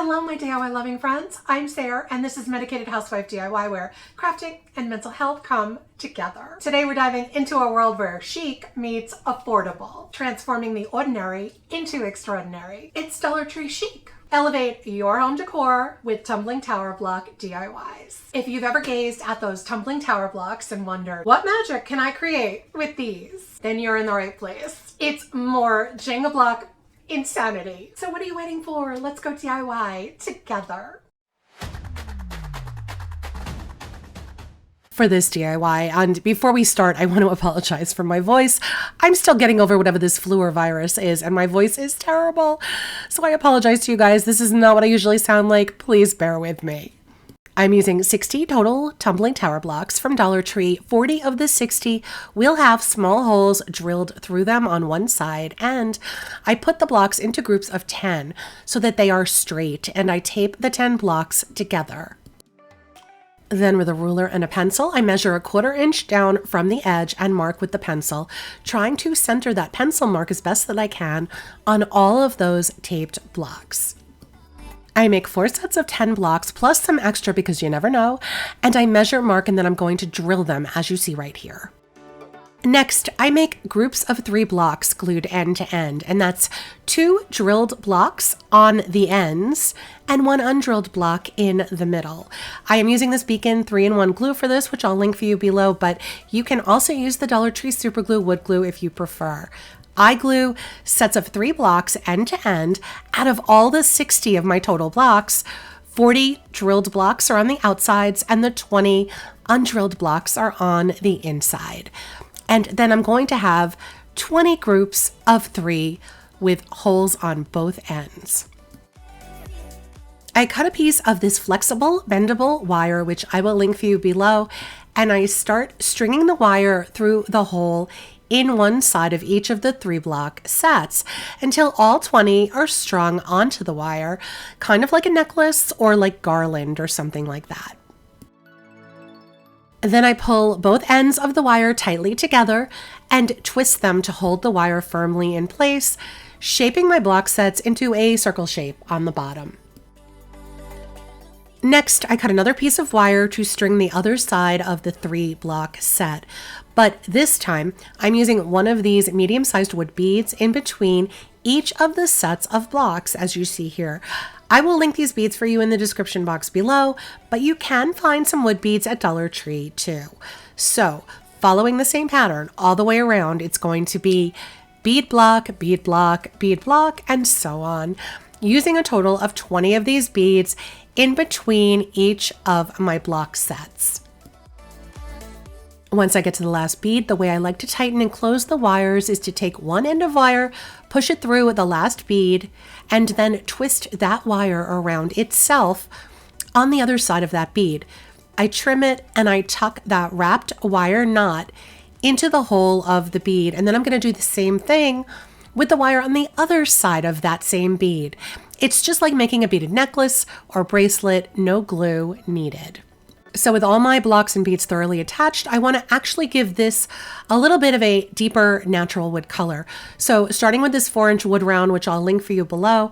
Hello, my DIY loving friends. I'm Sarah, and this is Medicated Housewife DIY, where crafting and mental health come together. Today, we're diving into a world where chic meets affordable, transforming the ordinary into extraordinary. It's Dollar Tree chic. Elevate your home decor with tumbling tower block DIYs. If you've ever gazed at those tumbling tower blocks and wondered, what magic can I create with these? Then you're in the right place. It's more Jenga block insanity. So what are you waiting for? Let's go DIY together. For this DIY, and before we start, I want to apologize for my voice. I'm still getting over whatever this flu or virus is, and my voice is terrible. So I apologize to you guys. This is not what I usually sound like. Please bear with me. I'm using 60 total tumbling tower blocks from Dollar Tree. 40 of the 60 will have small holes drilled through them on one side, and I put the blocks into groups of 10 so that they are straight, and I tape the 10 blocks together. Then with a ruler and a pencil, I measure a 1/4 inch down from the edge and mark with the pencil, trying to center that pencil mark as best that I can on all of those taped blocks. I make 4 sets of 10 blocks plus some extra because you never know, and I measure, mark, and then I'm going to drill them as you see right here. Next, I make groups of 3 blocks glued end to end, and that's 2 drilled blocks on the ends and 1 undrilled block in the middle. I am using this Beacon 3-in-1 glue for this, which I'll link for you below, but you can also use the Dollar Tree Super Glue wood glue if you prefer. I glue sets of 3 blocks end to end. Out of all the 60 of my total blocks, 40 drilled blocks are on the outsides and the 20 undrilled blocks are on the inside. And then I'm going to have 20 groups of 3 with holes on both ends. I cut a piece of this flexible, bendable wire, which I will link for you below, and I start stringing the wire through the hole in one side of each of the 3 block sets until all 20 are strung onto the wire, kind of like a necklace or like garland or something like that. Then I pull both ends of the wire tightly together and twist them to hold the wire firmly in place, shaping my block sets into a circle shape on the bottom. Next, I cut another piece of wire to string the other side of the 3 block set, but this time I'm using one of these medium-sized wood beads in between each of the sets of blocks, as you see here. I will link these beads for you in the description box below, but you can find some wood beads at Dollar Tree too. So, following the same pattern all the way around, it's going to be bead block, bead block, bead block, and so on, using a total of 20 of these beads in between each of my block sets. Once I get to the last bead, the way I like to tighten and close the wires is to take one end of wire, push it through the last bead, and then twist that wire around itself on the other side of that bead. I trim it and I tuck that wrapped wire knot into the hole of the bead, and then I'm going to do the same thing with the wire on the other side of that same bead. It's just like making a beaded necklace or bracelet, no glue needed. So with all my blocks and beads thoroughly attached, I want to actually give this a little bit of a deeper natural wood color. So starting with this 4-inch wood round, which I'll link for you below,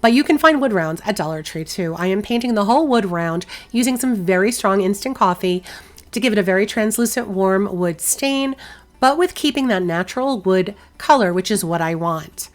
but you can find wood rounds at Dollar Tree too. I am painting the whole wood round using some very strong instant coffee to give it a very translucent warm wood stain, but with keeping that natural wood color, which is what I want.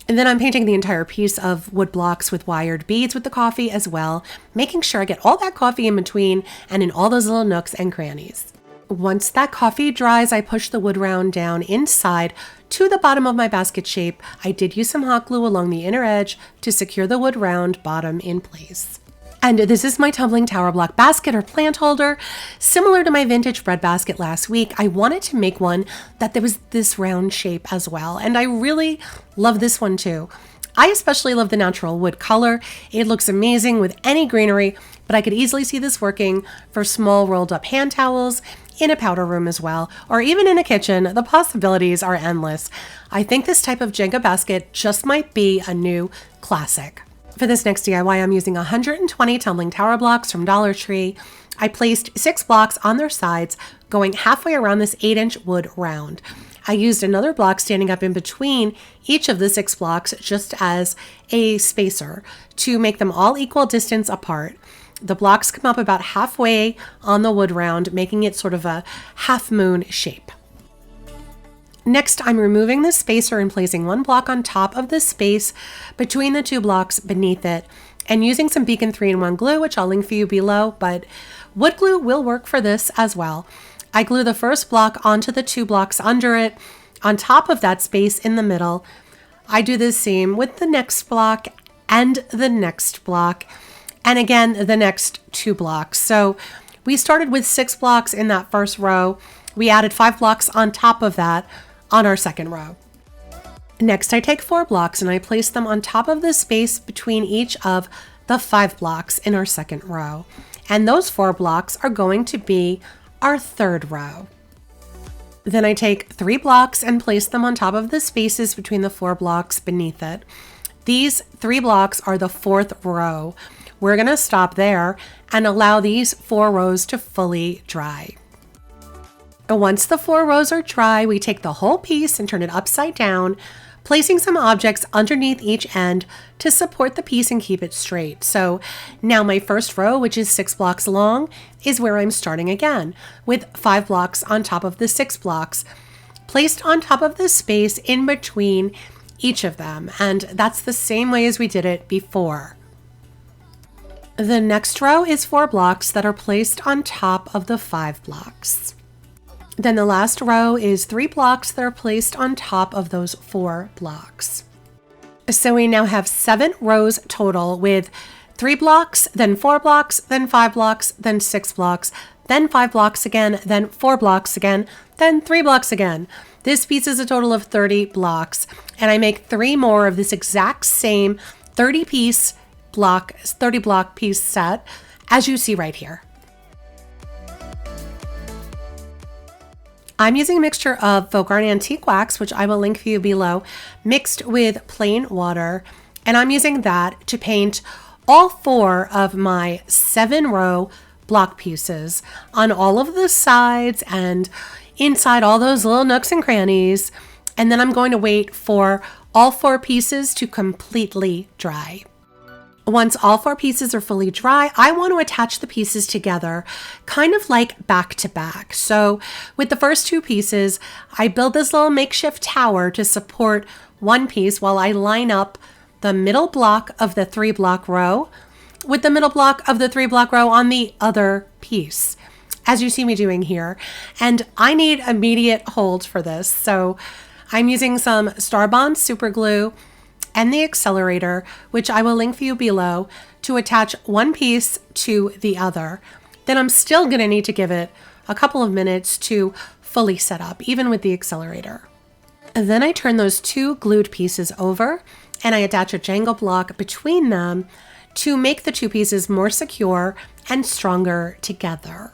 And then I'm painting the entire piece of wood blocks with wired beads with the coffee as well, making sure I get all that coffee in between and in all those little nooks and crannies. Once that coffee dries, I push the wood round down inside to the bottom of my basket shape. I did use some hot glue along the inner edge to secure the wood round bottom in place. And this is my tumbling tower block basket or plant holder. Similar to my vintage bread basket last week, I wanted to make one that there was this round shape as well. And I really love this one too. I especially love the natural wood color. It looks amazing with any greenery, but I could easily see this working for small rolled up hand towels in a powder room as well, or even in a kitchen. The possibilities are endless. I think this type of Jenga basket just might be a new classic. For this next DIY, I'm using 120 tumbling tower blocks from Dollar Tree. I placed 6 blocks on their sides, going halfway around this 8-inch wood round. I used another block standing up in between each of the 6 blocks just as a spacer to make them all equal distance apart. The blocks come up about halfway on the wood round, making it sort of a half moon shape. Next, I'm removing the spacer and placing 1 block on top of the space between the 2 blocks beneath it, and using some Beacon 3-in-1 glue, which I'll link for you below, but wood glue will work for this as well. I glue the first block onto the 2 blocks under it, on top of that space in the middle. I do the same with the next block and the next block, and again, the next 2 blocks. So we started with 6 blocks in that first row. We added 5 blocks on top of that on our second row. Next, I take 4 blocks and I place them on top of the space between each of the 5 blocks in our second row. And those 4 blocks are going to be our third row. Then I take 3 blocks and place them on top of the spaces between the 4 blocks beneath it. These 3 blocks are the 4th row. We're going to stop there and allow these 4 rows to fully dry. Once the 4 rows are dry, we take the whole piece and turn it upside down, placing some objects underneath each end to support the piece and keep it straight. So now my first row, which is 6 blocks long, is where I'm starting again, with 5 blocks on top of the 6 blocks, placed on top of the space in between each of them. And that's the same way as we did it before. The next row is 4 blocks that are placed on top of the 5 blocks. Then the last row is 3 blocks that are placed on top of those 4 blocks. So we now have 7 rows total with 3 blocks, then 4 blocks, then 5 blocks, then 6 blocks, then 5 blocks again, then 4 blocks again, then 3 blocks again. This piece is a total of 30 blocks, and I make 3 more of this exact same 30 block piece set, as you see right here. I'm using a mixture of Faux Garni Antique Wax, which I will link for you below, mixed with plain water, and I'm using that to paint all 4 of my 7-row block pieces on all of the sides and inside all those little nooks and crannies, and then I'm going to wait for all 4 pieces to completely dry. Once all 4 pieces are fully dry, I want to attach the pieces together, kind of like back to back. So with the first 2 pieces, I build this little makeshift tower to support one piece while I line up the middle block of the 3 block row with the middle block of the 3 block row on the other piece, as you see me doing here. And I need immediate hold for this. So I'm using some Starbond super glue and the accelerator, which I will link for you below, to attach one piece to the other. Then I'm still going to need to give it a couple of minutes to fully set up, even with the accelerator. And then I turn those 2 glued pieces over and I attach a jangle block between them to make the 2 pieces more secure and stronger together.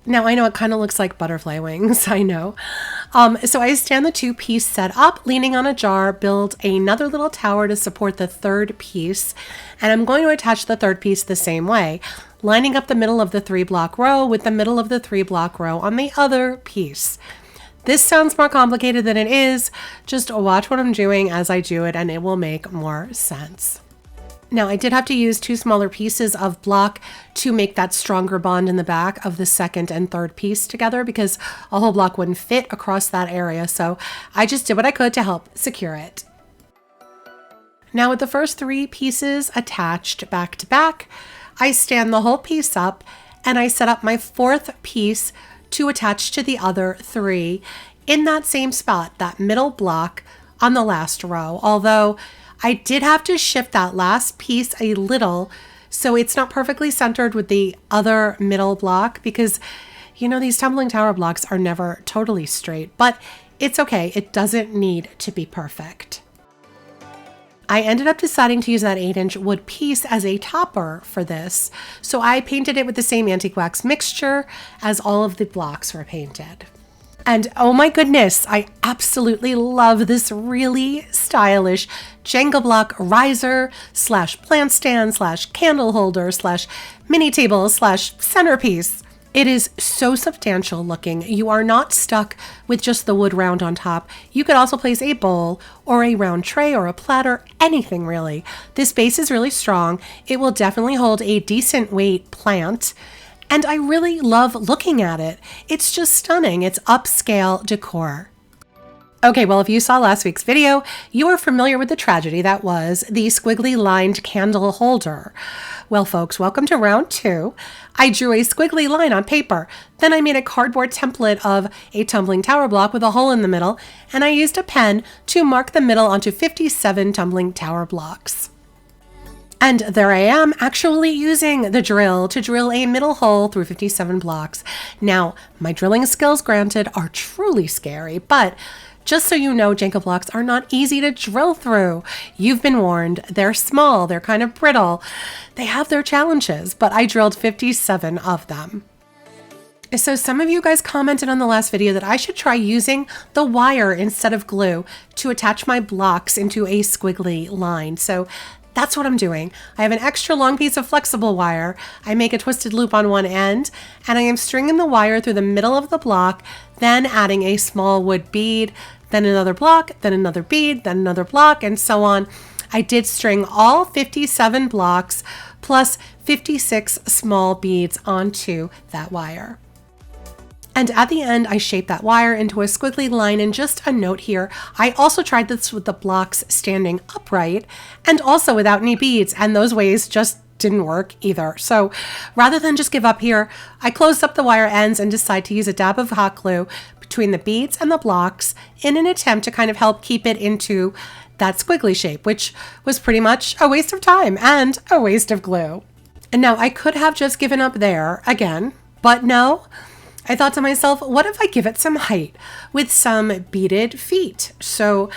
Now, I know it kind of looks like butterfly wings, I know. So I stand the 2-piece set up, leaning on a jar, build another little tower to support the 3rd piece, and I'm going to attach the 3rd piece the same way, lining up the middle of the 3 block row with the middle of the 3 block row on the other piece. This sounds more complicated than it is. Just watch what I'm doing as I do it and it will make more sense. Now, I did have to use 2 smaller pieces of block to make that stronger bond in the back of the 2nd and 3rd piece together because a whole block wouldn't fit across that area. So I just did what I could to help secure it. Now, with the first 3 pieces attached back to back, I stand the whole piece up and I set up my 4th piece to attach to the other 3 in that same spot, that middle block on the last row. Although I did have to shift that last piece a little so it's not perfectly centered with the other middle block because, you know, these tumbling tower blocks are never totally straight, but it's okay. It doesn't need to be perfect. I ended up deciding to use that 8-inch wood piece as a topper for this, so I painted it with the same antique wax mixture as all of the blocks were painted. And oh my goodness, I absolutely love this really stylish Jenga block riser / plant stand / candle holder / mini table / centerpiece. It is so substantial looking. You are not stuck with just the wood round on top. You could also place a bowl or a round tray or a platter, anything really. This base is really strong. It will definitely hold a decent weight plant. And I really love looking at it. It's just stunning. It's upscale decor. Okay, well, if you saw last week's video, you are familiar with the tragedy that was the squiggly lined candle holder. Well, folks, welcome to round 2. I drew a squiggly line on paper. Then I made a cardboard template of a tumbling tower block with a hole in the middle, and I used a pen to mark the middle onto 57 tumbling tower blocks. And there I am, actually using the drill to drill a middle hole through 57 blocks. Now, my drilling skills, granted, are truly scary, but just so you know, Jenga blocks are not easy to drill through. You've been warned. They're small. They're kind of brittle. They have their challenges, but I drilled 57 of them. So some of you guys commented on the last video that I should try using the wire instead of glue to attach my blocks into a squiggly line. So that's what I'm doing. I have an extra long piece of flexible wire. I make a twisted loop on one end, and I am stringing the wire through the middle of the block, then adding a small wood bead, then another block, then another bead, then another block, and so on. I did string all 57 blocks plus 56 small beads onto that wire. And at the end, I shaped that wire into a squiggly line. And just a note here, I also tried this with the blocks standing upright and also without any beads, and those ways just didn't work either. So rather than just give up here, I closed up the wire ends and decided to use a dab of hot glue between the beads and the blocks in an attempt to kind of help keep it into that squiggly shape, which was pretty much a waste of time and a waste of glue. And now I could have just given up there again, but no. I thought to myself, what if I give it some height with some beaded feet? So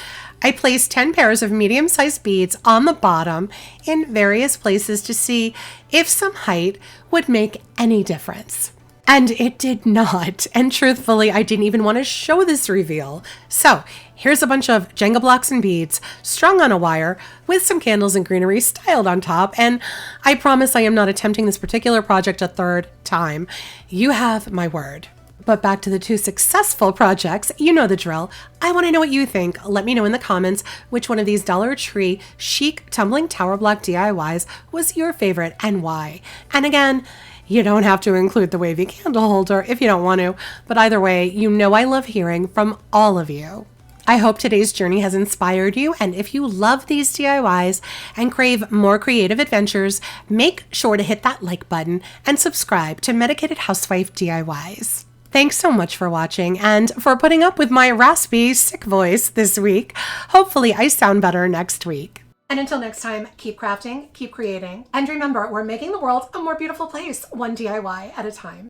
I placed 10 pairs of medium-sized beads on the bottom in various places to see if some height would make any difference. And it did not. And truthfully, I didn't even want to show this reveal. So here's a bunch of Jenga blocks and beads strung on a wire with some candles and greenery styled on top. And I promise I am not attempting this particular project a third time. You have my word. But back to the 2 successful projects, you know the drill. I want to know what you think. Let me know in the comments which one of these Dollar Tree chic tumbling tower block DIYs was your favorite and why. And again, you don't have to include the wavy candle holder if you don't want to, but either way, you know I love hearing from all of you. I hope today's journey has inspired you, and if you love these DIYs and crave more creative adventures, make sure to hit that like button and subscribe to Medicated Housewife DIYs. Thanks so much for watching and for putting up with my raspy, sick voice this week. Hopefully I sound better next week. And until next time, keep crafting, keep creating, and remember, we're making the world a more beautiful place, one DIY at a time.